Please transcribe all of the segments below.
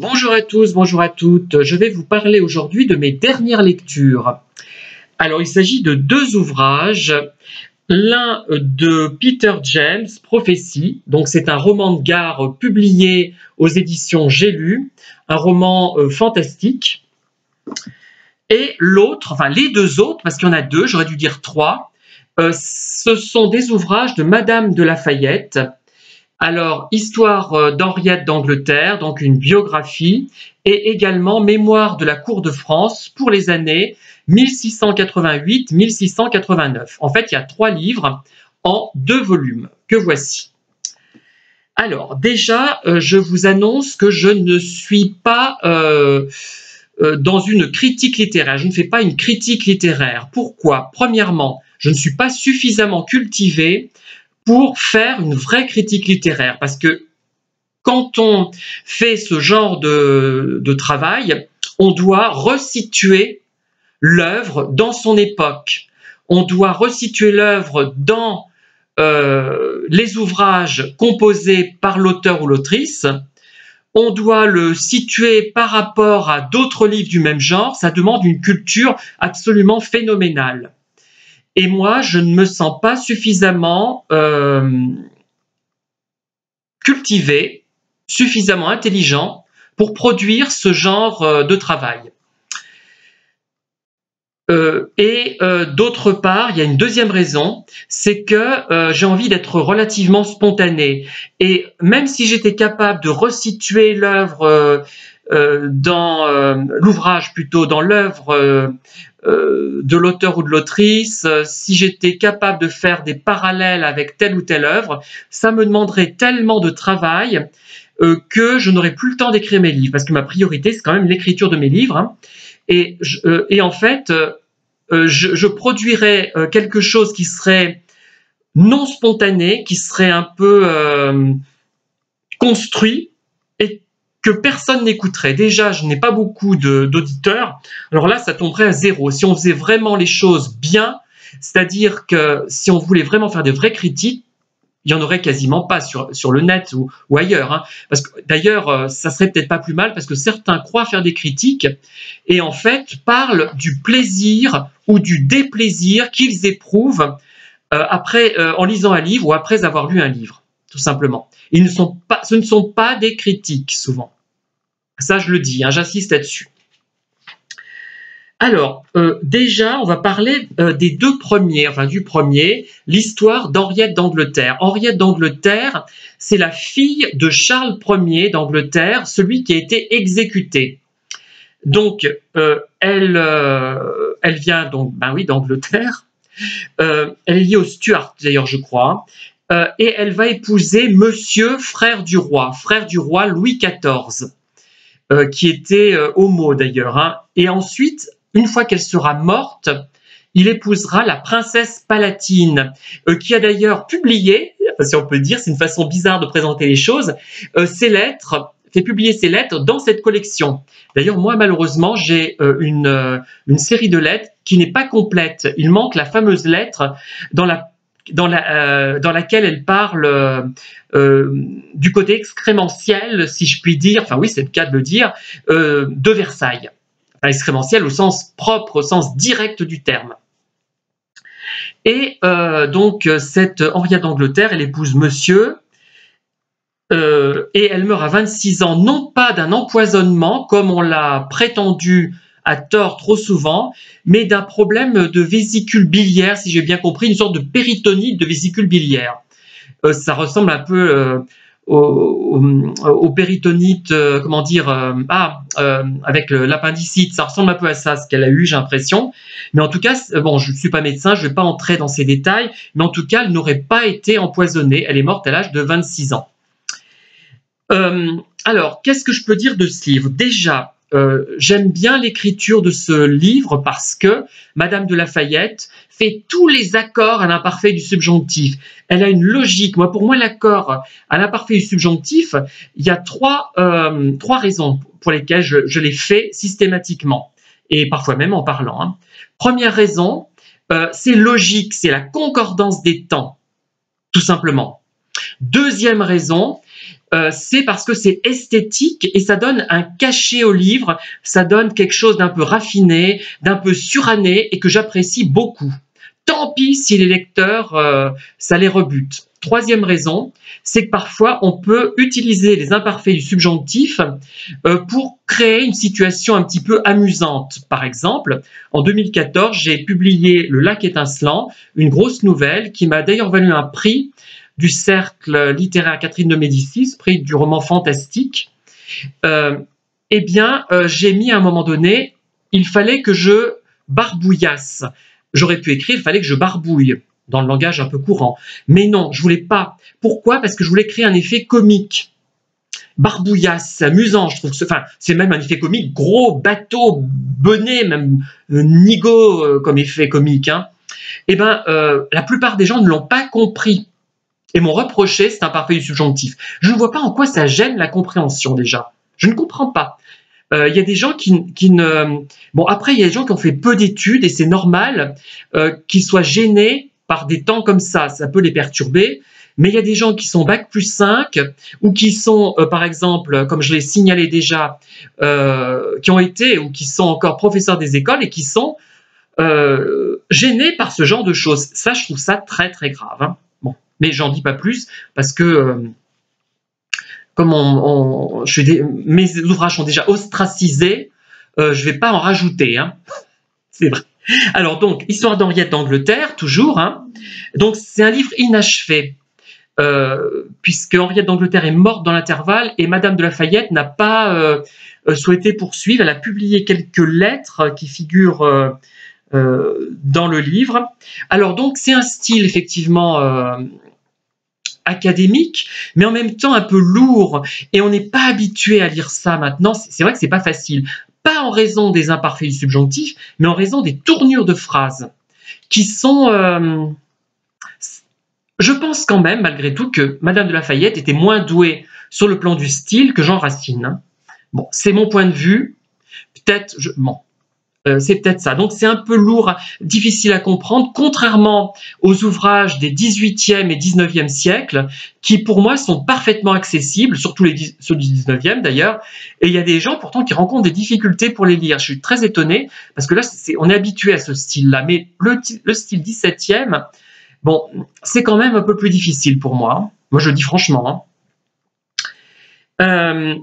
Bonjour à tous, bonjour à toutes. Je vais vous parler aujourd'hui de mes dernières lectures. Alors, il s'agit de deux ouvrages. L'un de Peter James, Prophétie. Donc, c'est un roman de gare publié aux éditions J'ai lu, un roman fantastique. Et l'autre, enfin les deux autres, parce qu'il y en a deux, j'aurais dû dire trois, ce sont des ouvrages de Madame de Lafayette. Alors, Histoire d'Henriette d'Angleterre, donc une biographie, et également Mémoire de la cour de France pour les années 1688-1689. En fait, il y a trois livres en deux volumes, que voici. Alors, déjà, je vous annonce que je ne suis pas dans une critique littéraire. Je ne fais pas une critique littéraire. Pourquoi? Premièrement, je ne suis pas suffisamment cultivé pour faire une vraie critique littéraire. Parce que quand on fait ce genre de travail, on doit resituer l'œuvre dans son époque. On doit resituer l'œuvre dans les ouvrages composés par l'auteur ou l'autrice. On doit le situer par rapport à d'autres livres du même genre. Ça demande une culture absolument phénoménale. Et moi, je ne me sens pas suffisamment cultivé, suffisamment intelligent pour produire ce genre de travail. D'autre part, il y a une deuxième raison, c'est que j'ai envie d'être relativement spontané. Et même si j'étais capable de resituer l'œuvre dans l'ouvrage plutôt, dans l'œuvre de l'auteur ou de l'autrice, si j'étais capable de faire des parallèles avec telle ou telle œuvre, ça me demanderait tellement de travail que je n'aurais plus le temps d'écrire mes livres, parce que ma priorité, c'est quand même l'écriture de mes livres. Hein. Et en fait, je produirais quelque chose qui serait non spontané, qui serait un peu construit, et que personne n'écouterait. Déjà, je n'ai pas beaucoup d'auditeurs. Alors là, ça tomberait à zéro. Si on faisait vraiment les choses bien, c'est-à-dire que si on voulait vraiment faire de vraies critiques, il n'y en aurait quasiment pas sur le net ou ailleurs. Hein. Parce que d'ailleurs, ça serait peut-être pas plus mal, parce que certains croient faire des critiques et en fait parlent du plaisir ou du déplaisir qu'ils éprouvent en lisant un livre ou après avoir lu un livre, tout simplement. Ce ne sont pas des critiques, souvent. Ça, je le dis, hein, j'insiste là-dessus. Alors, déjà, on va parler des deux premiers, enfin du premier, l'histoire d'Henriette d'Angleterre. Henriette d'Angleterre, c'est la fille de Charles Ier d'Angleterre, celui qui a été exécuté. Donc, elle vient donc, ben oui, d'Angleterre. Elle est liée aux Stuart, d'ailleurs, je crois. Et elle va épouser Monsieur, frère du roi Louis XIV, qui était homo d'ailleurs. Hein. Et ensuite, une fois qu'elle sera morte, il épousera la princesse Palatine, qui a d'ailleurs publié, si on peut dire, c'est une façon bizarre de présenter les choses, ses lettres, fait publier ses lettres dans cette collection. D'ailleurs, moi, malheureusement, j'ai une série de lettres qui n'est pas complète. Il manque la fameuse lettre dans laquelle elle parle du côté excrémentiel, si je puis dire, enfin oui, c'est le cas de le dire, de Versailles. Enfin, excrémentiel au sens propre, au sens direct du terme. Et donc, cette Henriette d'Angleterre, elle épouse Monsieur, et elle meurt à 26 ans, non pas d'un empoisonnement, comme on l'a prétendu à tort trop souvent, mais d'un problème de vésicule biliaire, si j'ai bien compris, une sorte de péritonite de vésicule biliaire. Ça ressemble un peu au péritonite, comment dire, avec l'appendicite, ça ressemble un peu à ça, ce qu'elle a eu, j'ai l'impression. Mais en tout cas, bon, je ne suis pas médecin, je ne vais pas entrer dans ces détails, mais en tout cas, elle n'aurait pas été empoisonnée, elle est morte à l'âge de 26 ans. Alors, qu'est-ce que je peux dire de ce livre? Déjà, j'aime bien l'écriture de ce livre parce que Madame de Lafayette fait tous les accords à l'imparfait du subjonctif. Elle a une logique. Pour moi, l'accord à l'imparfait du subjonctif, il y a trois raisons pour lesquelles je les fais systématiquement et parfois même en parlant. Hein. Première raison, c'est logique, c'est la concordance des temps, tout simplement. Deuxième raison, c'est parce que c'est esthétique et ça donne un cachet au livre, ça donne quelque chose d'un peu raffiné, d'un peu suranné et que j'apprécie beaucoup. Tant pis si les lecteurs, ça les rebute. Troisième raison, c'est que parfois on peut utiliser les imparfaits du subjonctif pour créer une situation un petit peu amusante. Par exemple, en 2014, j'ai publié Le Lac étincelant, une grosse nouvelle qui m'a d'ailleurs valu un prix du Cercle littéraire Catherine de Médicis, prix du roman fantastique. J'ai mis à un moment donné, il fallait que je barbouillasse. J'aurais pu écrire, il fallait que je barbouille, dans le langage un peu courant. Mais non, je voulais pas. Pourquoi? Parce que je voulais créer un effet comique. Barbouillasse, c'est amusant, je trouve. Enfin, c'est même un effet comique, gros, bateau, bonnet, même nigo comme effet comique. Hein. La plupart des gens ne l'ont pas compris. Et m'ont reproché cet imparfait du subjonctif. Je ne vois pas en quoi ça gêne la compréhension déjà. Je ne comprends pas. Il y a des gens qui ne... Bon, après, il y a des gens qui ont fait peu d'études et c'est normal qu'ils soient gênés par des temps comme ça. Ça peut les perturber. Mais il y a des gens qui sont bac plus 5 ou qui sont, par exemple, comme je l'ai signalé déjà, qui ont été ou qui sont encore professeurs des écoles et qui sont gênés par ce genre de choses. Ça, je trouve ça très, très grave. Hein. Bon, mais j'en dis pas plus parce que... comme mes ouvrages sont déjà ostracisés, je ne vais pas en rajouter. Hein. C'est vrai. Alors donc, Histoire d'Henriette d'Angleterre, toujours. Hein. Donc c'est un livre inachevé, puisque Henriette d'Angleterre est morte dans l'intervalle et Madame de Lafayette n'a pas souhaité poursuivre. Elle a publié quelques lettres qui figurent dans le livre. Alors donc c'est un style effectivement... académique, mais en même temps un peu lourd, et on n'est pas habitué à lire ça maintenant. C'est vrai que c'est pas facile, pas en raison des imparfaits du subjonctif, mais en raison des tournures de phrases qui sont... Je pense quand même, malgré tout, que Madame de Lafayette était moins douée sur le plan du style que Jean Racine. Hein. Bon, c'est mon point de vue. Peut-être... c'est peut-être ça. Donc c'est un peu lourd, difficile à comprendre, contrairement aux ouvrages des 18e et 19e siècles, qui pour moi sont parfaitement accessibles, surtout ceux du 19e d'ailleurs, et il y a des gens pourtant qui rencontrent des difficultés pour les lire. Je suis très étonné, parce que là, on est habitué à ce style-là, mais le style 17e, bon, c'est quand même un peu plus difficile pour moi. Moi, je le dis franchement. Hein.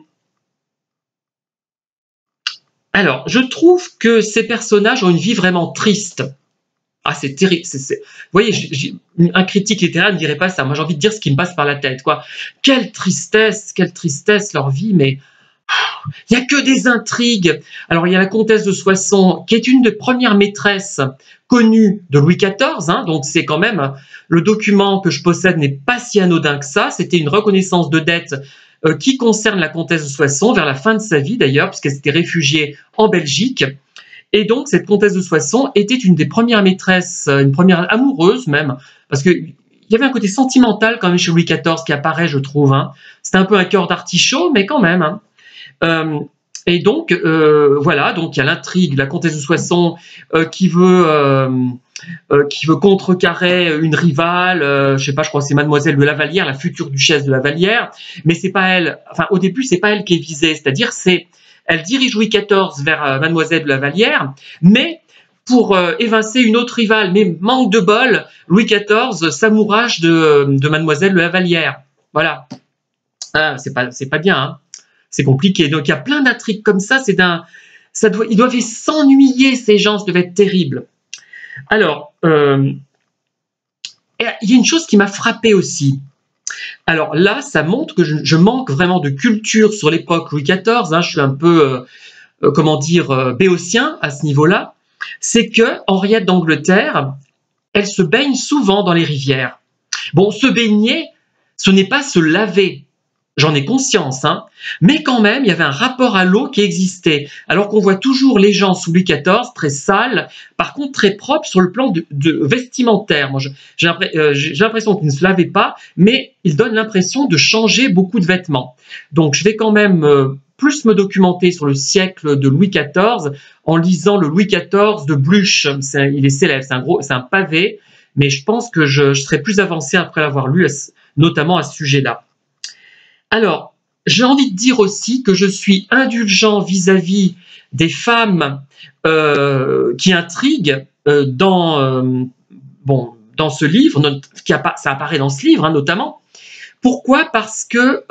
Alors, je trouve que ces personnages ont une vie vraiment triste. Ah, c'est terrible. Vous voyez, un critique littéraire ne dirait pas ça. Moi, j'ai envie de dire ce qui me passe par la tête, quoi. Quelle tristesse leur vie, mais il n'y a que des intrigues. Alors, il y a la comtesse de Soissons, qui est une des premières maîtresses connues de Louis XIV, hein, donc c'est quand même, le document que je possède n'est pas si anodin que ça. C'était une reconnaissance de dette qui concerne la comtesse de Soissons, vers la fin de sa vie d'ailleurs, puisqu'elle s'était réfugiée en Belgique. Et donc, cette comtesse de Soissons était une des premières maîtresses, une première amoureuse même, parce qu'il y avait un côté sentimental quand même chez Louis XIV qui apparaît, je trouve. Hein. C'était un peu un cœur d'artichaut, mais quand même. Hein. Et donc, voilà, donc il y a l'intrigue, la comtesse de Soissons qui veut contrecarrer une rivale, je sais pas, je crois que c'est Mademoiselle de Lavallière, la future duchesse de Lavallière, mais c'est pas elle, enfin au début c'est pas elle qui est visée, c'est-à-dire elle dirige Louis XIV vers Mademoiselle de Lavallière, mais pour évincer une autre rivale, mais manque de bol, Louis XIV s'amourage de Mademoiselle de Lavallière, voilà, ah, c'est pas bien, hein. C'est compliqué, donc il y a plein d'intrigues comme ça, ils doivent s'ennuyer ces gens, ça devait être terrible. Alors, il y a une chose qui m'a frappé aussi. Alors là, ça montre que je manque vraiment de culture sur l'époque Louis XIV. Hein, je suis un peu, comment dire, béotien à ce niveau-là. C'est que Henriette d'Angleterre, elle se baigne souvent dans les rivières. Bon, se baigner, ce n'est pas se laver. J'en ai conscience, hein. Mais quand même, il y avait un rapport à l'eau qui existait. Alors qu'on voit toujours les gens sous Louis XIV très sales, par contre très propres sur le plan de vestimentaire. Moi, j'ai l'impression qu'ils ne se lavaient pas, mais ils donnent l'impression de changer beaucoup de vêtements. Donc, je vais quand même plus me documenter sur le siècle de Louis XIV en lisant le Louis XIV de Bluch. Il est célèbre, c'est un pavé, mais je pense que je serai plus avancé après l'avoir lu, notamment à ce sujet-là. Alors, j'ai envie de dire aussi que je suis indulgent vis-à-vis des femmes qui intriguent dans ce livre, ça apparaît dans ce livre hein, notamment. Pourquoi? Parce que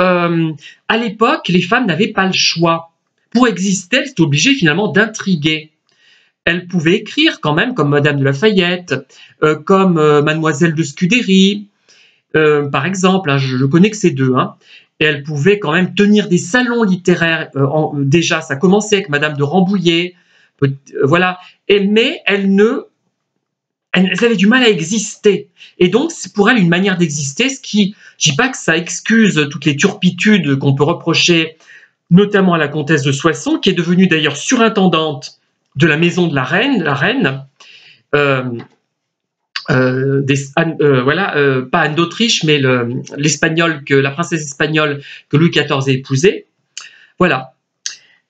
à l'époque, les femmes n'avaient pas le choix. Pour exister, elles étaient obligées finalement d'intriguer. Elles pouvaient écrire quand même, comme Madame de Lafayette, comme Mademoiselle de Scudéry, par exemple. Hein, je connais que ces deux. Hein, et elles pouvaient quand même tenir des salons littéraires. Déjà, ça commençait avec Madame de Rambouillet. Voilà. Mais elles avaient du mal à exister. Et donc, c'est pour elles une manière d'exister, ce qui, je ne dis pas que ça excuse toutes les turpitudes qu'on peut reprocher, notamment à la comtesse de Soissons, qui est devenue d'ailleurs surintendante de la maison de la reine, pas Anne d'Autriche, mais la princesse espagnole que Louis XIV a épousée. Voilà.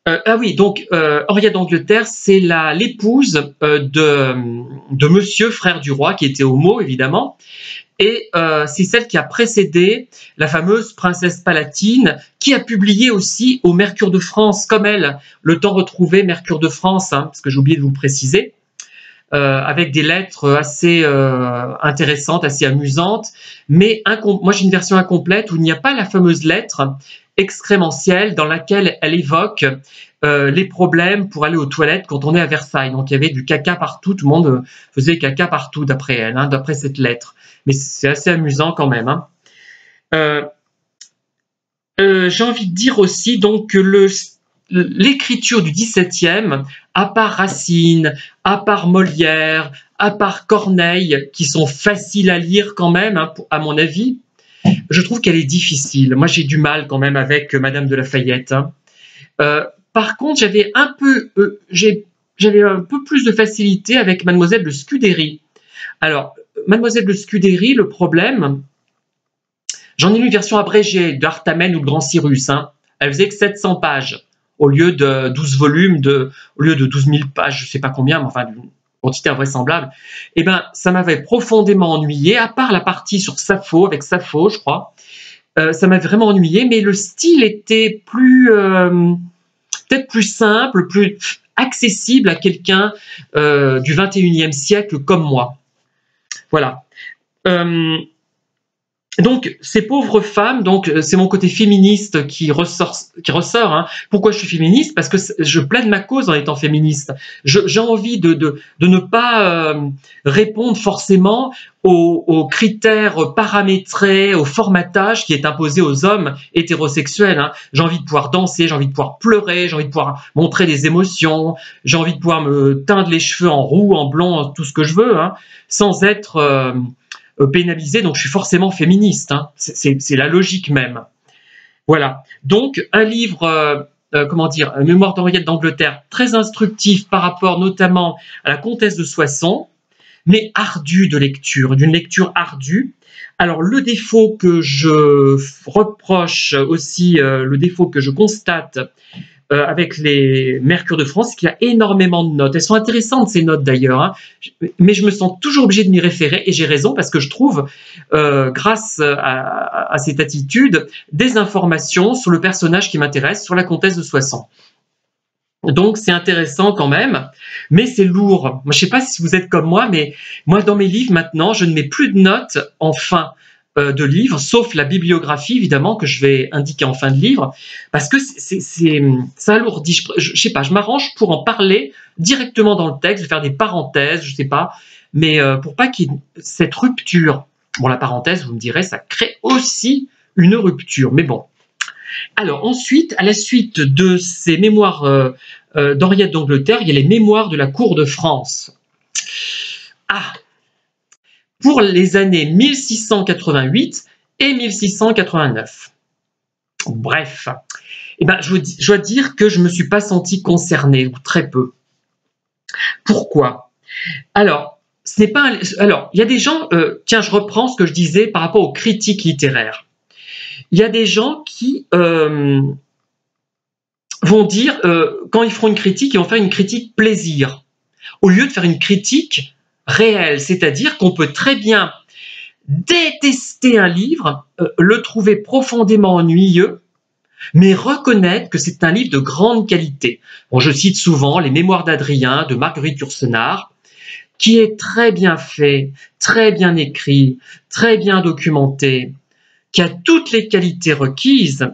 Ah oui, donc Henriette d'Angleterre, c'est l'épouse de Monsieur, frère du roi, qui était homo, évidemment. Et c'est celle qui a précédé la fameuse princesse palatine, qui a publié aussi au Mercure de France, comme elle, Le Temps retrouvé, Mercure de France, hein, parce que j'ai oublié de vous le préciser, avec des lettres assez intéressantes, assez amusantes. Mais moi, j'ai une version incomplète où il n'y a pas la fameuse lettre excrémentielle dans laquelle elle évoque les problèmes pour aller aux toilettes quand on est à Versailles. Donc, il y avait du caca partout, tout le monde faisait caca partout d'après elle, hein, d'après cette lettre. Mais c'est assez amusant quand même. Hein. J'ai envie de dire aussi donc, que l'écriture du XVIIe, à part Racine, à part Molière, à part Corneille, qui sont faciles à lire quand même, hein, à mon avis, je trouve qu'elle est difficile. Moi, j'ai du mal quand même avec Madame de Lafayette. Hein. Par contre, j'avais un peu plus de facilité avec Mademoiselle de Scudéry. Alors, Mademoiselle de Scudéry, le problème, j'en ai lu une version abrégée d'Artamène ou de Grand Cyrus. Hein. Elle faisait que 700 pages au lieu de 12 volumes, au lieu de 12 000 pages, je ne sais pas combien, mais enfin, une quantité invraisemblable. Eh bien, ça m'avait profondément ennuyé, à part la partie sur Sappho, avec Sappho, je crois. Ça m'avait vraiment ennuyé, mais le style était peut-être plus simple, plus accessible à quelqu'un du 21e siècle comme moi. Voilà. Donc, ces pauvres femmes, donc c'est mon côté féministe qui ressort. Hein. Pourquoi je suis féministe? Parce que je plaide ma cause en étant féministe. J'ai envie de ne pas répondre forcément aux critères paramétrés, au formatage qui est imposé aux hommes hétérosexuels. Hein. J'ai envie de pouvoir danser, j'ai envie de pouvoir pleurer, j'ai envie de pouvoir montrer des émotions, j'ai envie de pouvoir me teindre les cheveux en roux, en blond, tout ce que je veux, hein, sans être pénalisée, donc je suis forcément féministe. Hein. C'est la logique même. Voilà. Donc, un livre, comment dire, Mémoire d'Henriette d'Angleterre, très instructif par rapport notamment à la comtesse de Soissons, mais ardu de lecture, d'une lecture ardue. Alors, le défaut que je reproche aussi, le défaut que je constate avec les Mercure de France, qu'il y a énormément de notes. Elles sont intéressantes, ces notes d'ailleurs, hein, mais je me sens toujours obligée de m'y référer, et j'ai raison, parce que je trouve, grâce à cette attitude, des informations sur le personnage qui m'intéresse, sur la comtesse de Soissons. Donc, c'est intéressant quand même, mais c'est lourd. Moi, je ne sais pas si vous êtes comme moi, mais moi, dans mes livres, maintenant, je ne mets plus de notes en fin de livre, sauf la bibliographie, évidemment, que je vais indiquer en fin de livre, parce que ça alourdit. Je sais pas, je m'arrange pour en parler directement dans le texte, faire des parenthèses, je sais pas, mais pour pas qu'il y ait cette rupture. Bon, la parenthèse, vous me direz, ça crée aussi une rupture, mais bon. Alors ensuite, à la suite de ces mémoires d'Henriette d'Angleterre, il y a les mémoires de la cour de France. Ah, pour les années 1688 et 1689. Bref, eh ben, je dois dire que je ne me suis pas sentie concernée, ou très peu. Pourquoi? Alors, il y a des gens, tiens, je reprends ce que je disais par rapport aux critiques littéraires. Il y a des gens qui vont dire, quand ils feront une critique, ils vont faire une critique plaisir, au lieu de faire une critique réelle, c'est-à-dire qu'on peut très bien détester un livre, le trouver profondément ennuyeux, mais reconnaître que c'est un livre de grande qualité. Bon, je cite souvent Les Mémoires d'Adrien de Marguerite Yourcenar, qui est très bien fait, très bien écrit, très bien documenté, qui a toutes les qualités requises,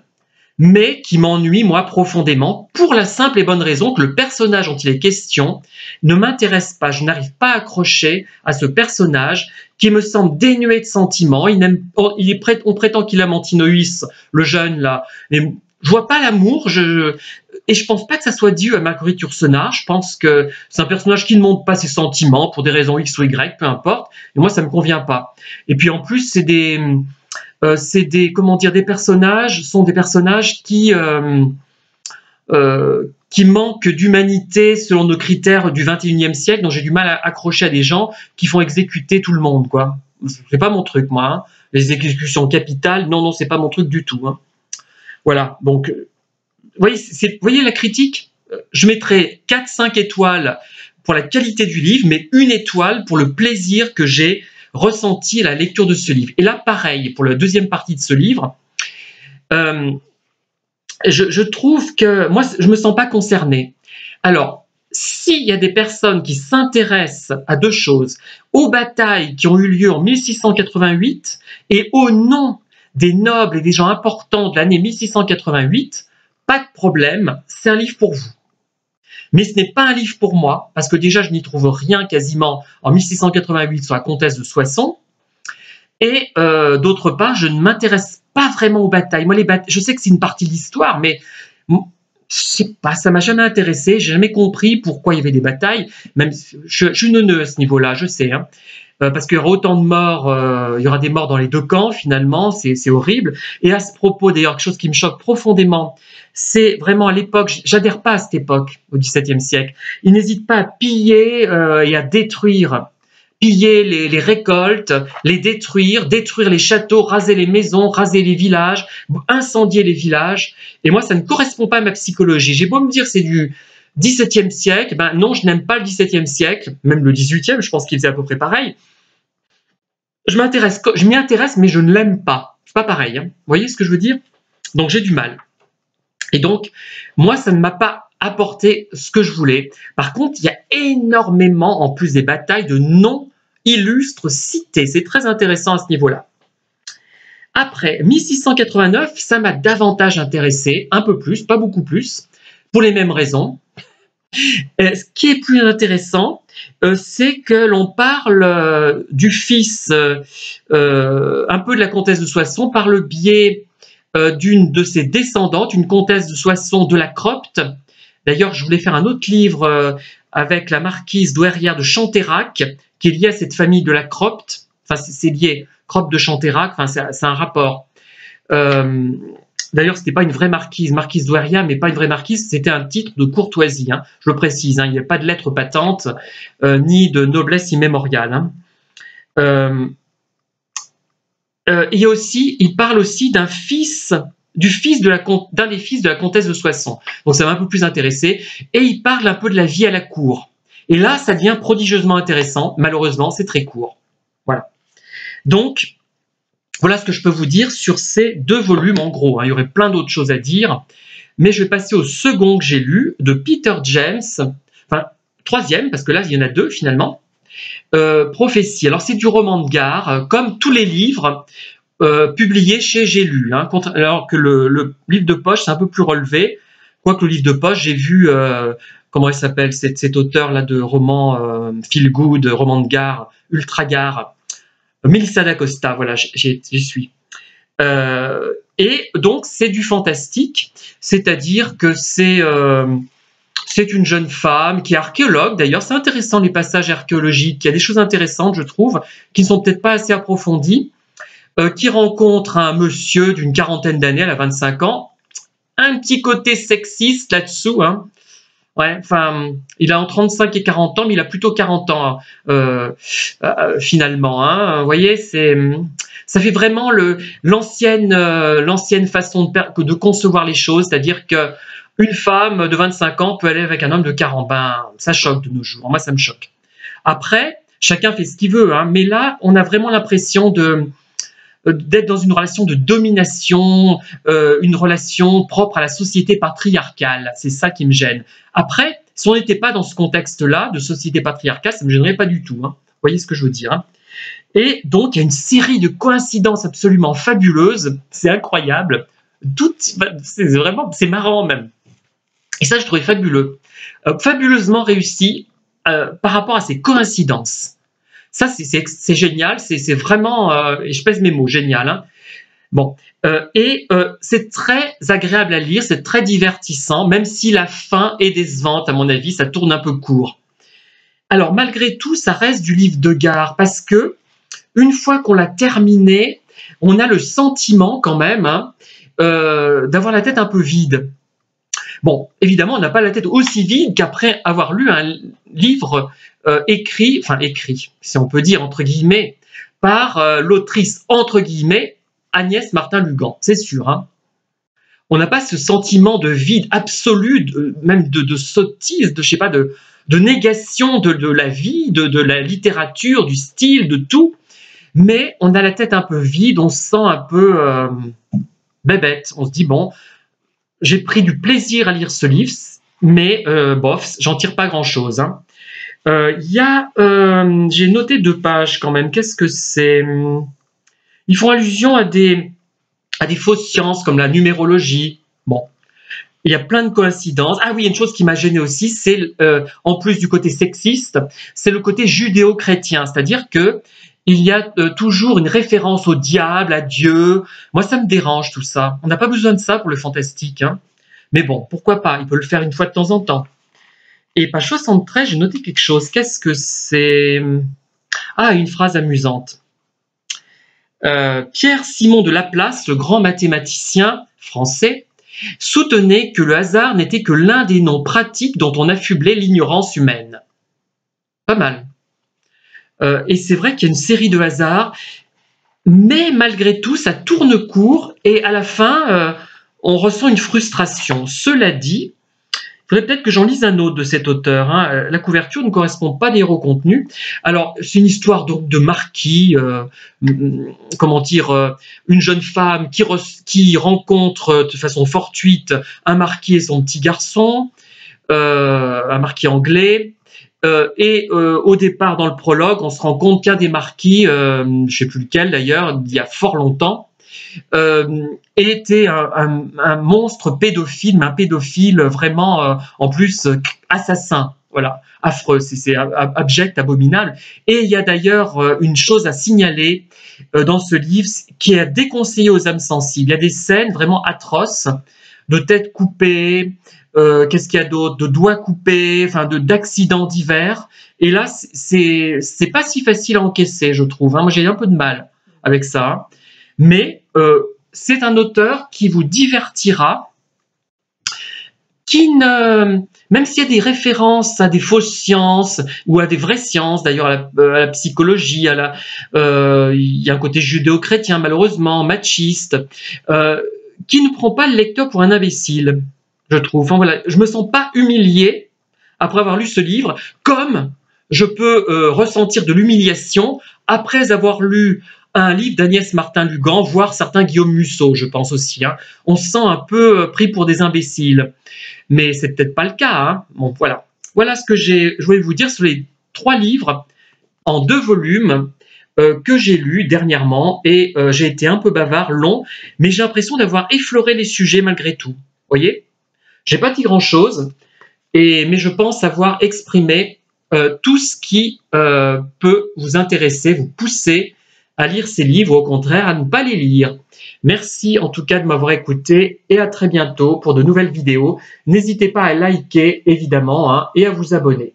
mais qui m'ennuie, moi, profondément, pour la simple et bonne raison que le personnage dont il est question ne m'intéresse pas. Je n'arrive pas à accrocher à ce personnage qui me semble dénué de sentiments. On prétend qu'il aime Antinoüs, le jeune, là, mais je vois pas l'amour, et je pense pas que ça soit dû à Marguerite Yourcenar. Je pense que c'est un personnage qui ne montre pas ses sentiments pour des raisons X ou Y, peu importe, et moi, ça me convient pas. Et puis, en plus, c'est des personnages qui manquent d'humanité selon nos critères du 21e siècle, donc j'ai du mal à accrocher à des gens qui font exécuter tout le monde, quoi. C'est pas mon truc, moi, hein. Les exécutions capitales, non, c'est pas mon truc du tout, hein. Voilà, donc, vous voyez la critique? Je mettrais 4-5 étoiles pour la qualité du livre, mais 1 étoile pour le plaisir que j'ai ressenti à la lecture de ce livre. Et là, pareil, pour la deuxième partie de ce livre, je trouve que moi, je me sens pas concernée. Alors, s'il y a des personnes qui s'intéressent à 2 choses, aux batailles qui ont eu lieu en 1688 et au nom des nobles et des gens importants de l'année 1688, pas de problème, c'est un livre pour vous. Mais ce n'est pas un livre pour moi, parce que déjà, je n'y trouve rien quasiment en 1688 sur la comtesse de Soissons. Et d'autre part, je ne m'intéresse pas vraiment aux batailles. Moi, je sais que c'est une partie de l'histoire, mais je sais pas, ça m'a jamais intéressé. J'ai jamais compris pourquoi il y avait des batailles. Même, je suis neuneux à ce niveau-là, je sais, hein. Parce qu'il y aura autant de morts, il y aura des morts dans les 2 camps, finalement, c'est horrible. Et à ce propos, d'ailleurs, quelque chose qui me choque profondément, c'est vraiment à l'époque, j'adhère pas à cette époque, au XVIIe siècle. Ils n'hésitent pas à piller et à détruire. Piller les récoltes, les détruire les châteaux, raser les maisons, raser les villages, incendier les villages. Et moi, ça ne correspond pas à ma psychologie. J'ai beau me dire c'est du XVIIe siècle, ben non, je n'aime pas le XVIIe siècle, même le XVIIIe, je pense qu'il faisait à peu près pareil. Je m'y intéresse, mais je ne l'aime pas. C'est pas pareil, hein. Vous voyez ce que je veux dire? Donc j'ai du mal. Et donc, moi, ça ne m'a pas apporté ce que je voulais. Par contre, il y a énormément, en plus des batailles, de noms illustres cités. C'est très intéressant à ce niveau-là. Après, 1689, ça m'a davantage intéressé, un peu plus, pas beaucoup plus, pour les mêmes raisons. Ce qui est plus intéressant, c'est que l'on parle du fils, un peu de la comtesse de Soissons, par le biais d'une de ses descendantes, une comtesse de Soissons de la Cropte. D'ailleurs, je voulais faire un autre livre avec la marquise douairière de Chanteyrac, qui est liée à cette famille de la Cropte. Enfin, c'est lié, Cropte de Chanteyrac, enfin, c'est un rapport. D'ailleurs, c'était pas une vraie marquise douairière, mais pas une vraie marquise, c'était un titre de courtoisie, hein, je le précise, hein, il n'y a pas de lettre patente, ni de noblesse immémoriale, hein. Il parle aussi d'un fils, d'un des fils de la comtesse de Soissons. Donc ça m'a un peu plus intéressé. Et il parle un peu de la vie à la cour. Et là, ça devient prodigieusement intéressant. Malheureusement, c'est très court. Voilà. Donc, voilà ce que je peux vous dire sur ces 2 volumes en gros, hein. Il y aurait plein d'autres choses à dire. Mais je vais passer au second que j'ai lu, de Peter James. Enfin, 3e, parce que là, il y en a 2 finalement. Prophétie. Alors c'est du roman de gare, comme tous les livres publiés chez J'ai lu, hein, alors que le livre de poche c'est un peu plus relevé, quoique le livre de poche j'ai vu, comment elle s'appelle cet auteur là de roman feel good, roman de gare, ultra gare, Melissa d'Acosta, voilà, j'y suis. Et donc c'est du fantastique, c'est-à-dire que c'est une jeune femme qui est archéologue, d'ailleurs, c'est intéressant les passages archéologiques, il y a des choses intéressantes, je trouve, qui ne sont peut-être pas assez approfondies, qui rencontre un monsieur d'une 40aine d'années, elle a 25 ans, un petit côté sexiste là-dessous, hein. Ouais, enfin, il a entre 35 et 40 ans, mais il a plutôt 40 ans, finalement, hein. Vous voyez, ça fait vraiment l'ancienne façon de concevoir les choses, c'est-à-dire que une femme de 25 ans peut aller avec un homme de 40. Ben, ça choque de nos jours. Moi, ça me choque. Après, chacun fait ce qu'il veut, hein, mais là, on a vraiment l'impression d'être dans une relation de domination, une relation propre à la société patriarcale. C'est ça qui me gêne. Après, si on n'était pas dans ce contexte-là, de société patriarcale, ça ne me gênerait pas du tout. Hein. Vous voyez ce que je veux dire, hein. Et donc, il y a une série de coïncidences absolument fabuleuses. C'est incroyable. C'est marrant même. Et ça, je trouvais fabuleux. Fabuleusement réussi par rapport à ces coïncidences. Ça, c'est génial. C'est vraiment, et je pèse mes mots, génial. Hein. Bon, c'est très agréable à lire, c'est très divertissant, même si la fin est décevante, à mon avis, ça tourne un peu court. Alors, malgré tout, ça reste du livre de gare, parce que une fois qu'on l'a terminé, on a le sentiment quand même hein, d'avoir la tête un peu vide. Bon, évidemment, on n'a pas la tête aussi vide qu'après avoir lu un livre écrit, si on peut dire, entre guillemets, par l'autrice, entre guillemets, Agnès Martin-Lugan, c'est sûr. Hein. On n'a pas ce sentiment de vide absolu, même de sottise, je sais pas, de négation de la vie, de la littérature, du style, de tout. Mais on a la tête un peu vide, on se sent un peu bébête. On se dit, bon, j'ai pris du plaisir à lire ce livre, mais bof, j'en tire pas grand-chose. Hein. J'ai noté 2 pages quand même. Qu'est-ce que c'est? Ils font allusion à des fausses sciences comme la numérologie. Bon, il y a plein de coïncidences. Ah oui, il y a une chose qui m'a gêné aussi, c'est en plus du côté sexiste, c'est le côté judéo-chrétien, c'est-à-dire que il y a toujours une référence au diable, à Dieu. Moi, ça me dérange tout ça. On n'a pas besoin de ça pour le fantastique. Hein. Mais bon, pourquoi pas? Il peut le faire une fois de temps en temps. Et page 73, j'ai noté quelque chose. Qu'est-ce que c'est? Ah, une phrase amusante. Pierre-Simon de Laplace, le grand mathématicien français, soutenait que le hasard n'était que l'un des noms pratiques dont on affublait l'ignorance humaine. Pas mal. Et c'est vrai qu'il y a une série de hasards, mais malgré tout, ça tourne court et à la fin, on ressent une frustration. Cela dit, il faudrait peut-être que j'en lise un autre de cet auteur. Hein. La couverture ne correspond pas d'ailleurs au contenu. Alors, c'est une histoire donc de marquis, comment dire, une jeune femme qui rencontre de façon fortuite un marquis et son petit garçon, un marquis anglais. Au départ, dans le prologue, on se rend compte qu'un des marquis, je ne sais plus lequel d'ailleurs, il y a fort longtemps, était un monstre pédophile, mais un pédophile vraiment, en plus, assassin. Voilà, affreux, c'est abject, abominable. Et il y a d'ailleurs une chose à signaler dans ce livre qui est déconseillé aux âmes sensibles. Il y a des scènes vraiment atroces, de têtes coupées, qu'est-ce qu'il y a d'autre, de doigts coupés, enfin d'accidents divers. Et là, c'est pas si facile à encaisser, je trouve. Hein. Moi, j'ai un peu de mal avec ça. Mais c'est un auteur qui vous divertira, même s'il y a des références à des fausses sciences ou à des vraies sciences, d'ailleurs à la psychologie, il y a un côté judéo-chrétien malheureusement, machiste, qui ne prend pas le lecteur pour un imbécile, je trouve. Enfin, voilà, je me sens pas humilié après avoir lu ce livre, comme je peux ressentir de l'humiliation après avoir lu un livre d'Agnès Martin-Lugan, voire certains Guillaume Musso, je pense aussi. Hein. On se sent un peu pris pour des imbéciles. Mais c'est peut-être pas le cas. Hein. Bon, voilà. Voilà ce que je voulais vous dire sur les 3 livres en 2 volumes que j'ai lus dernièrement. Et j'ai été un peu bavard, long, mais j'ai l'impression d'avoir effleuré les sujets malgré tout. Vous voyez? J'ai pas dit grand-chose, mais je pense avoir exprimé tout ce qui peut vous intéresser, vous pousser à lire ces livres, ou au contraire, à ne pas les lire. Merci en tout cas de m'avoir écouté et à très bientôt pour de nouvelles vidéos. N'hésitez pas à liker, évidemment, hein, et à vous abonner.